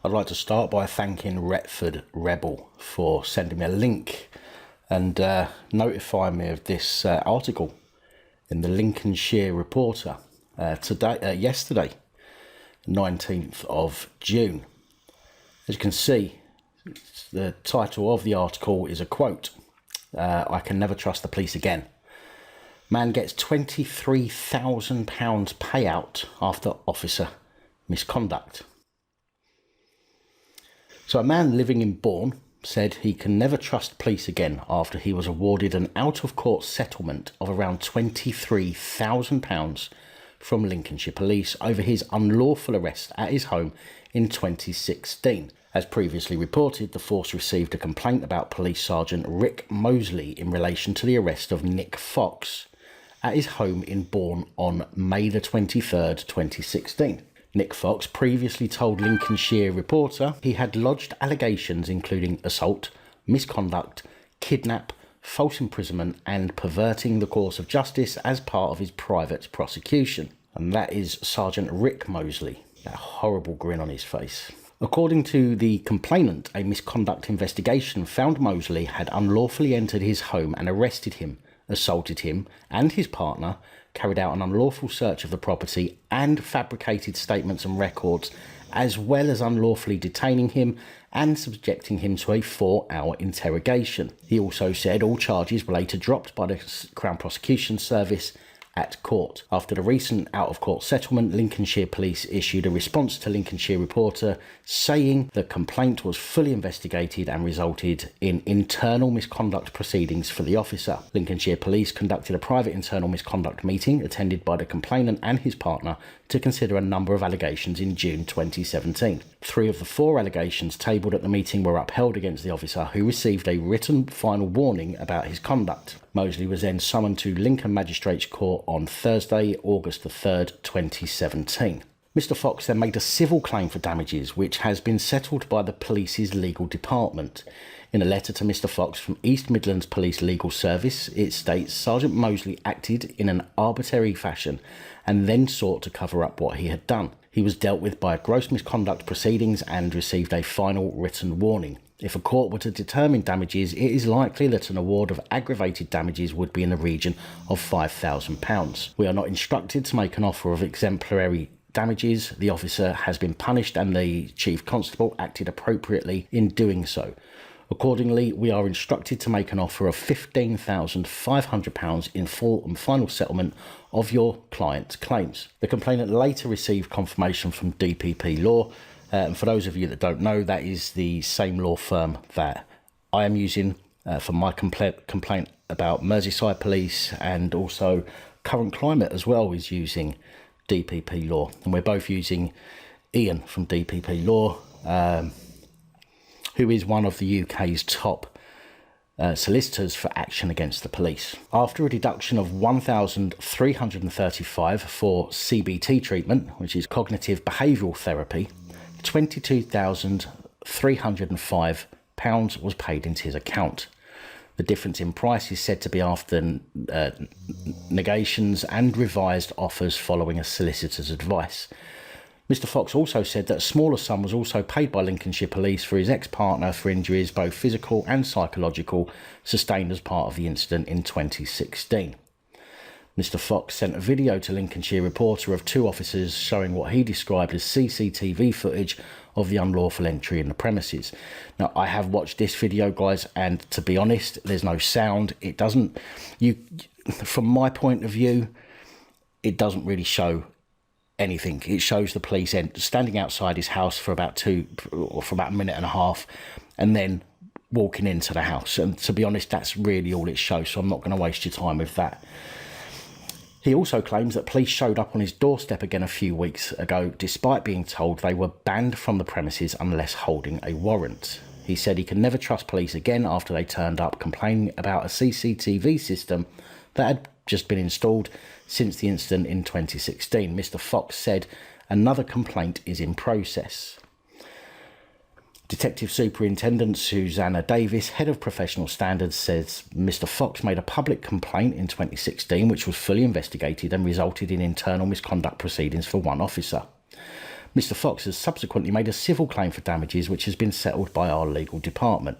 I'd like to start by thanking Retford Rebel for sending me a link and notifying me of this article in the Lincolnshire Reporter yesterday, 19th of June. As you can see, the title of the article is a quote, "I can never trust the police again. Man gets £23,000 payout after officer misconduct." So a man living in Bourne said he can never trust police again after he was awarded an out-of-court settlement of around £23,000 from Lincolnshire Police over his unlawful arrest at his home in 2016. As previously reported, the force received a complaint about Police Sergeant Rick Mosley in relation to the arrest of Nick Fox at his home in Bourne on May the 23rd, 2016. Nick Fox previously told Lincolnshire Reporter he had lodged allegations including assault, misconduct, kidnap, false imprisonment and perverting the course of justice as part of his private prosecution. And that is Sergeant Rick Mosley, that horrible grin on his face. According to the complainant, a misconduct investigation found Mosley had unlawfully entered his home and arrested him, assaulted him and his partner, carried out an unlawful search of the property and fabricated statements and records, as well as unlawfully detaining him and subjecting him to a 4-hour interrogation. He also said all charges were later dropped by the Crown Prosecution Service at court. After the recent out-of-court settlement, Lincolnshire Police issued a response to Lincolnshire Reporter saying the complaint was fully investigated and resulted in internal misconduct proceedings for the officer. Lincolnshire Police conducted a private internal misconduct meeting attended by the complainant and his partner to consider a number of allegations in June 2017. 3 of the 4 allegations tabled at the meeting were upheld against the officer, who received a written final warning about his conduct. Mosley was then summoned to Lincoln Magistrates Court on Thursday, August the 3rd, 2017. Mr Fox then made a civil claim for damages, which has been settled by the police's legal department. In a letter to Mr Fox from East Midlands Police Legal Service, it states Sergeant Mosley acted in an arbitrary fashion and then sought to cover up what he had done. He was dealt with by gross misconduct proceedings and received a final written warning. If a court were to determine damages, it is likely that an award of aggravated damages would be in the region of £5,000. We are not instructed to make an offer of exemplary damages. The officer has been punished and the Chief Constable acted appropriately in doing so. Accordingly, we are instructed to make an offer of £15,500 in full and final settlement of your client's claims. The complainant later received confirmation from DPP Law. And for those of you that don't know, that is the same law firm that I am using for my complaint about Merseyside Police, and also Current Climate as well is using DPP Law. And we're both using Ian from DPP Law, who is one of the UK's top solicitors for action against the police. After a deduction of £1,335 for CBT treatment, which is cognitive behavioural therapy, £22,305 was paid into his account. The difference in price is said to be after negations and revised offers following a solicitor's advice. Mr Fox also said that a smaller sum was also paid by Lincolnshire Police for his ex-partner for injuries, both physical and psychological, sustained as part of the incident in 2016. Mr Fox sent a video to Lincolnshire Reporter of 2 officers showing what he described as CCTV footage of the unlawful entry in the premises. Now, I have watched this video, guys, and to be honest, there's no sound. It doesn't, from my point of view, it doesn't really show anything. It shows the police standing outside his house for about a minute and a half, and then walking into the house. And to be honest, that's really all it shows, so I'm not going to waste your time with that. He also claims that police showed up on his doorstep again a few weeks ago, despite being told they were banned from the premises unless holding a warrant. He said he can never trust police again after they turned up, complaining about a CCTV system that had just been installed since the incident in 2016. Mr Fox said another complaint is in process. Detective Superintendent Susanna Davis, Head of Professional Standards, says Mr Fox made a public complaint in 2016 which was fully investigated and resulted in internal misconduct proceedings for 1 officer. Mr. Fox has subsequently made a civil claim for damages which has been settled by our legal department.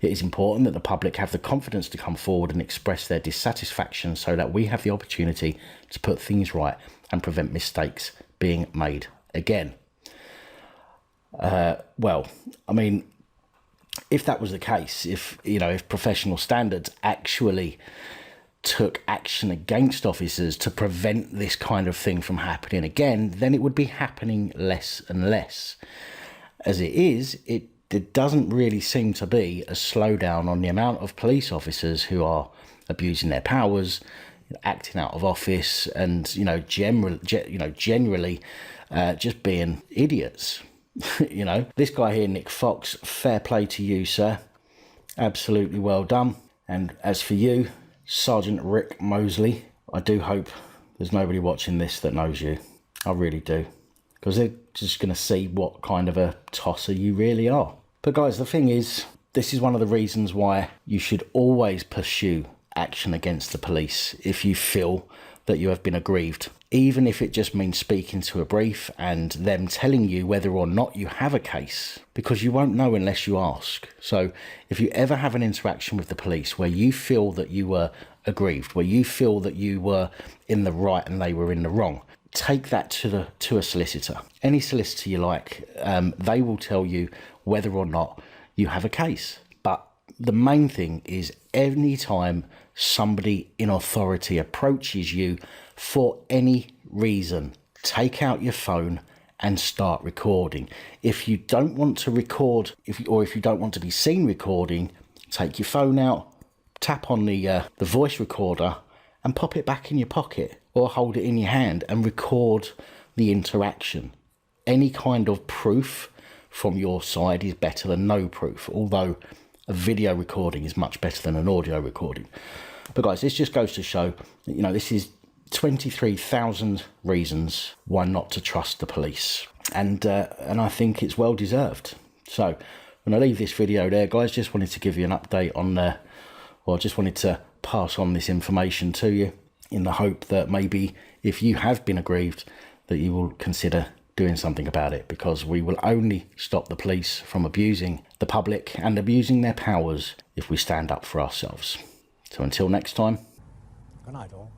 It is important that the public have the confidence to come forward and express their dissatisfaction so that we have the opportunity to put things right and prevent mistakes being made again. Well, I mean, if that was the case, if professional standards actually took action against officers to prevent this kind of thing from happening again, then it would be happening less and less. As it is, there doesn't really seem to be a slowdown on the amount of police officers who are abusing their powers, acting out of office, and generally just being idiots. This guy here, Nick Fox, fair play to you, sir. Absolutely well done. And as for you, Sergeant Rick Mosley, I do hope there's nobody watching this that knows you. I really do. Because they're just going to see what kind of a tosser you really are. But guys, the thing is, this is one of the reasons why you should always pursue action against the police if you feel that you have been aggrieved. Even if it just means speaking to a brief and them telling you whether or not you have a case, because you won't know unless you ask. So if you ever have an interaction with the police where you feel that you were aggrieved, where you feel that you were in the right and they were in the wrong, take that to a solicitor. Any solicitor you like, they will tell you whether or not you have a case. But the main thing is, any time somebody in authority approaches you for any reason, take out your phone and start recording. If you don't want to record, if you don't want to be seen recording, take your phone out, tap on the voice recorder and pop it back in your pocket, or hold it in your hand and record the interaction. Any kind of proof from your side is better than no proof, although a video recording is much better than an audio recording. But guys, this just goes to show, this is 23,000 reasons why not to trust the police. And I think it's well deserved. So I'm going to leave this video there, guys. Just wanted to give you an update on, just wanted to pass on this information to you in the hope that maybe if you have been aggrieved, that you will consider doing something about it, because we will only stop the police from abusing the public and abusing their powers if we stand up for ourselves. So until next time. Good night, all.